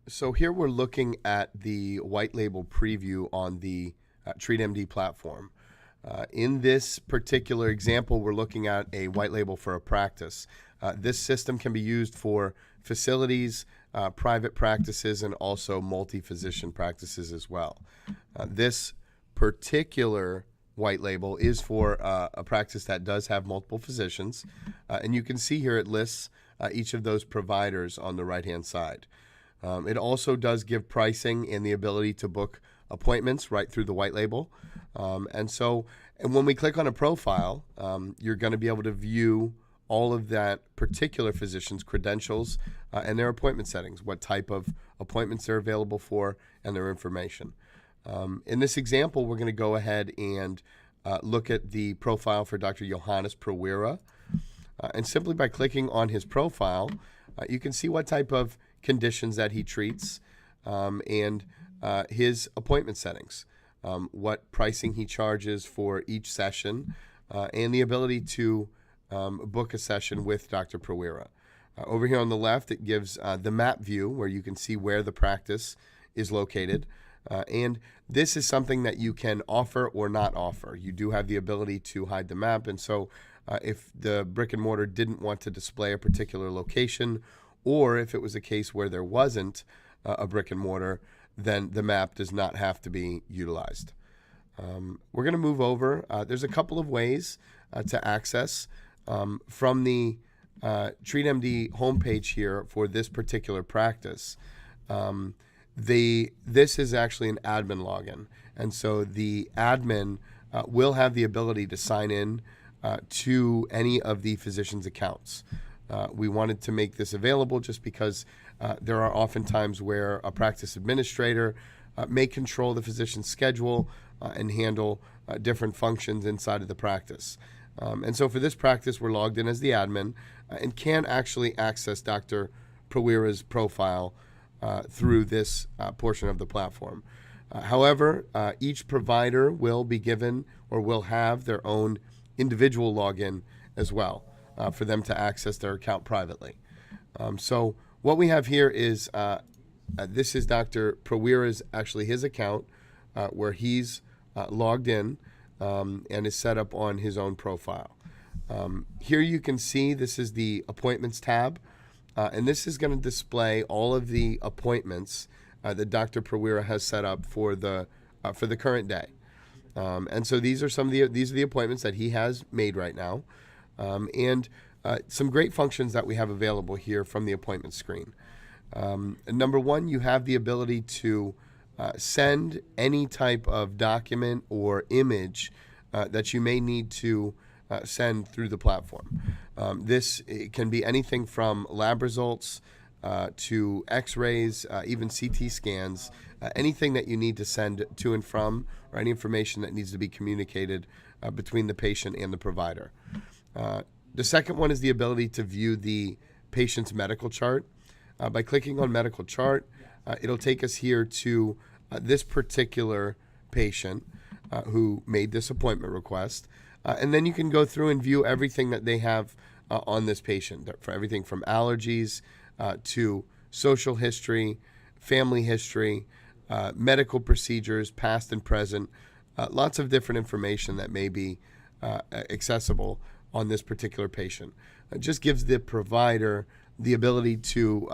So here we're looking at the white label preview on the TreatMD platform. In this particular example, we're looking at a white label for a practice. This system can be used for facilities, private practices, and also multi-physician practices as well. This particular white label is for a practice that does have multiple physicians, and you can see here it lists each of those providers on the right-hand side. It also does give pricing and the ability to book appointments right through the white label. And when we click on a profile, you're going to be able to view all of that particular physician's credentials and their appointment settings, what type of appointments they're available for, and their information. In this example, we're going to go ahead and look at the profile for Dr. Johannes Prawira. And simply by clicking on his profile, you can see what type of conditions that he treats and his appointment settings, what pricing he charges for each session, and the ability to book a session with Dr. Prawira. Over here on the left, it gives the map view where you can see where the practice is located. And this is something that you can offer or not offer. You do have the ability to hide the map, and so if the brick and mortar didn't want to display a particular location, or if it was a case where there wasn't a brick and mortar, then the map does not have to be utilized. We're going to move over. There's a couple of ways to access from the TreatMD homepage here for this particular practice. This is actually an admin login, and so the admin will have the ability to sign in to any of the physician's accounts. We wanted to make this available just because there are often times where a practice administrator may control the physician's schedule and handle different functions inside of the practice. And so for this practice, we're logged in as the admin and can actually access Dr. Prawira's profile through this portion of the platform. However, each provider will be given or will have their own individual login as well for them to access their account privately. So what we have here is this is Dr. Prawira's, actually his account where he's logged in and is set up on his own profile. Here you can see this is the appointments tab, and this is going to display all of the appointments that Dr. Prawira has set up for the current day. And so these are these are the appointments that he has made right now, and some great functions that we have available here from the appointment screen. Number one, you have the ability to send any type of document or image that you may need to send through the platform. This can be anything from lab results to x-rays, even CT scans, anything that you need to send to and from, or any information that needs to be communicated between the patient and the provider. The second one is the ability to view the patient's medical chart. By clicking on medical chart, it'll take us here to this particular patient who made this appointment request. And then you can go through and view everything that they have on this patient, for everything from allergies to social history, family history, medical procedures, past and present, lots of different information that may be accessible on this particular patient. It just gives the provider the ability to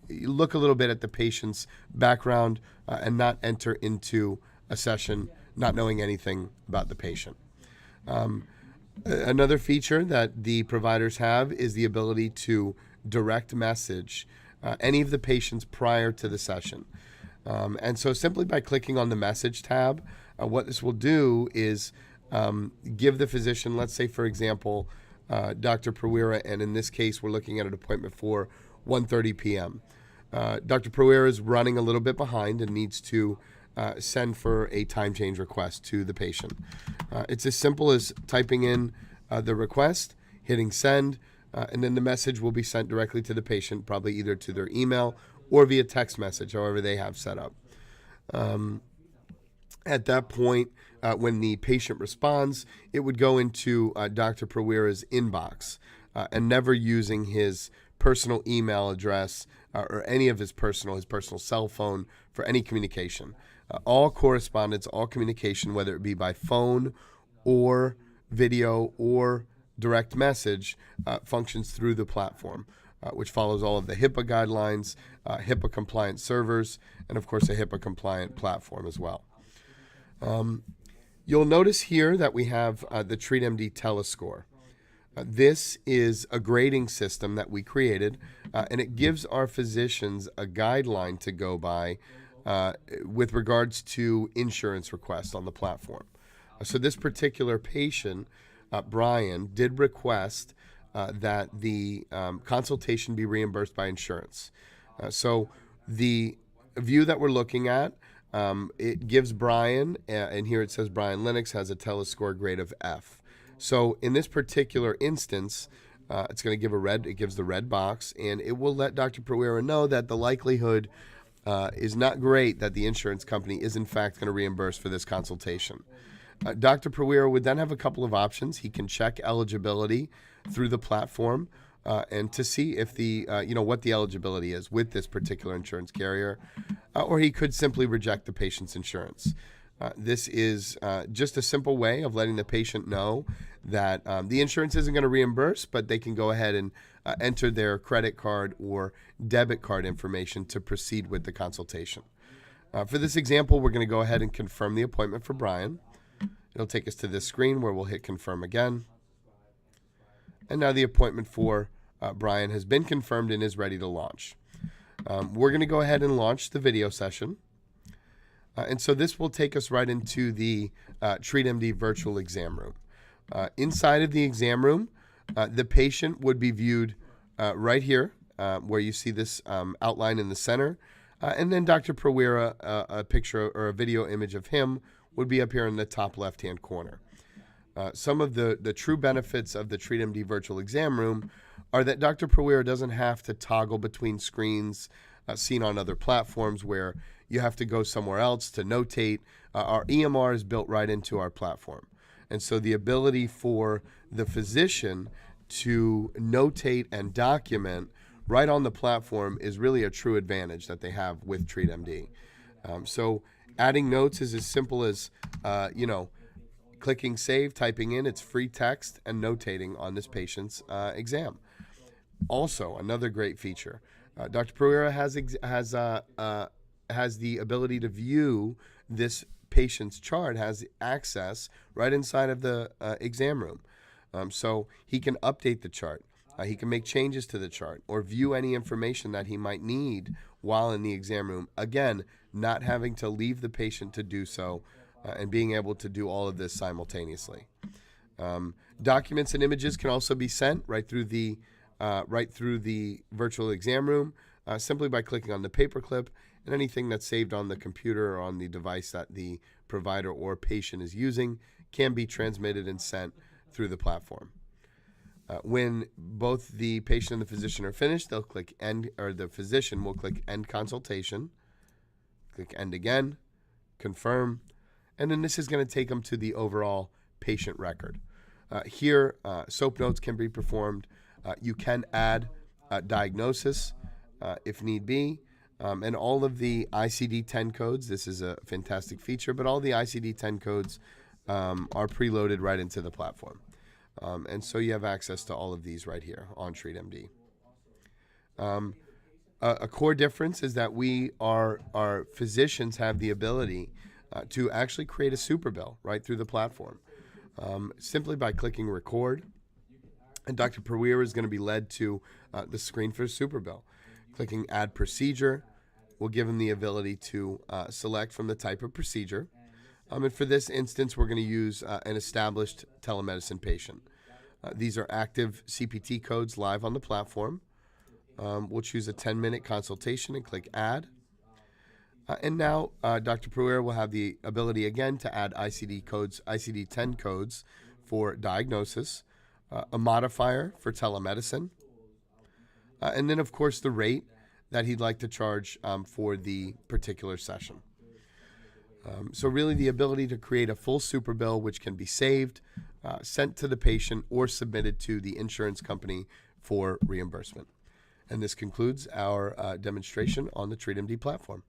look a little bit at the patient's background and not enter into a session not knowing anything about the patient. Another feature that the providers have is the ability to direct message any of the patients prior to the session. And so simply by clicking on the message tab, what this will do is give the physician, let's say, for example, Dr. Prawira, and in this case, we're looking at an appointment for 1:30 p.m. Dr. Prawira is running a little bit behind and needs to send for a time change request to the patient. It's as simple as typing in the request, hitting send, and then the message will be sent directly to the patient, probably either to their email or via text message, however they have set up. At that point, when the patient responds, it would go into Dr. Prawira's inbox and never using his personal email address or any of his personal cell phone for any communication. All correspondence, all communication, whether it be by phone or video or direct message, functions through the platform, which follows all of the HIPAA guidelines, HIPAA compliant servers, and of course a HIPAA compliant platform as well. You'll notice here that we have the TreatMD Telescore. This is a grading system that we created, and it gives our physicians a guideline to go by with regards to insurance requests on the platform. So this particular patient, Brian, did request that the consultation be reimbursed by insurance. So the view that we're looking at, it gives Brian, and here it says Brian Lennox has a Telescore grade of F. So in this particular instance, it's going to give it gives the red box, and it will let Dr. Pereira know that the likelihood is not great that the insurance company is in fact going to reimburse for this consultation. Dr. Pereira would then have a couple of options. He can check eligibility through the platform and to see if the what the eligibility is with this particular insurance carrier, or he could simply reject the patient's insurance. This is just a simple way of letting the patient know that the insurance isn't going to reimburse, but they can go ahead and enter their credit card or debit card information to proceed with the consultation. For this example, we're going to go ahead and confirm the appointment for Brian. It'll take us to this screen where we'll hit confirm again. And now the appointment for Brian has been confirmed and is ready to launch. We're going to go ahead and launch the video session. And so this will take us right into the TreatMD virtual exam room. Inside of the exam room, the patient would be viewed right here, where you see this outline in the center. And then Dr. Pereira, a picture or a video image of him would be up here in the top left-hand corner. Some of the true benefits of the TreatMD virtual exam room are that Dr. Pereira doesn't have to toggle between screens seen on other platforms where you have to go somewhere else to notate. Our EMR is built right into our platform. And so the ability for the physician to notate and document right on the platform is really a true advantage that they have with TreatMD. So adding notes is as simple as, clicking save, typing in its free text, and notating on this patient's exam. Also, another great feature, Dr. Pereira has the ability to view this patient's chart, has access right inside of the exam room. So he can update the chart. He can make changes to the chart or view any information that he might need while in the exam room. Again, not having to leave the patient to do so and being able to do all of this simultaneously. Documents and images can also be sent right through the virtual exam room simply by clicking on the paperclip, and anything that's saved on the computer or on the device that the provider or patient is using can be transmitted and sent through the platform. When both the patient and the physician are finished, they'll click end, or the physician will click end consultation, click end again, confirm, and then this is going to take them to the overall patient record. Here, SOAP notes can be performed. You can add diagnosis if need be, and all of the ICD-10 codes. This is a fantastic feature, but all the ICD-10 codes are preloaded right into the platform. And so you have access to all of these right here on TreatMD. A core difference is that our physicians have the ability to actually create a super bill right through the platform simply by clicking record. And Dr. Pereira is going to be led to the screen for super bill. Clicking add procedure will give him the ability to select from the type of procedure. And for this instance, we're going to use an established telemedicine patient. These are active CPT codes live on the platform. We'll choose a 10-minute consultation and click add. And now Dr. Pereira will have the ability again to add ICD-10 codes for diagnosis, a modifier for telemedicine, and then of course the rate that he'd like to charge for the particular session. So really the ability to create a full super bill which can be saved, sent to the patient, or submitted to the insurance company for reimbursement. And this concludes our demonstration on the TreatMD platform.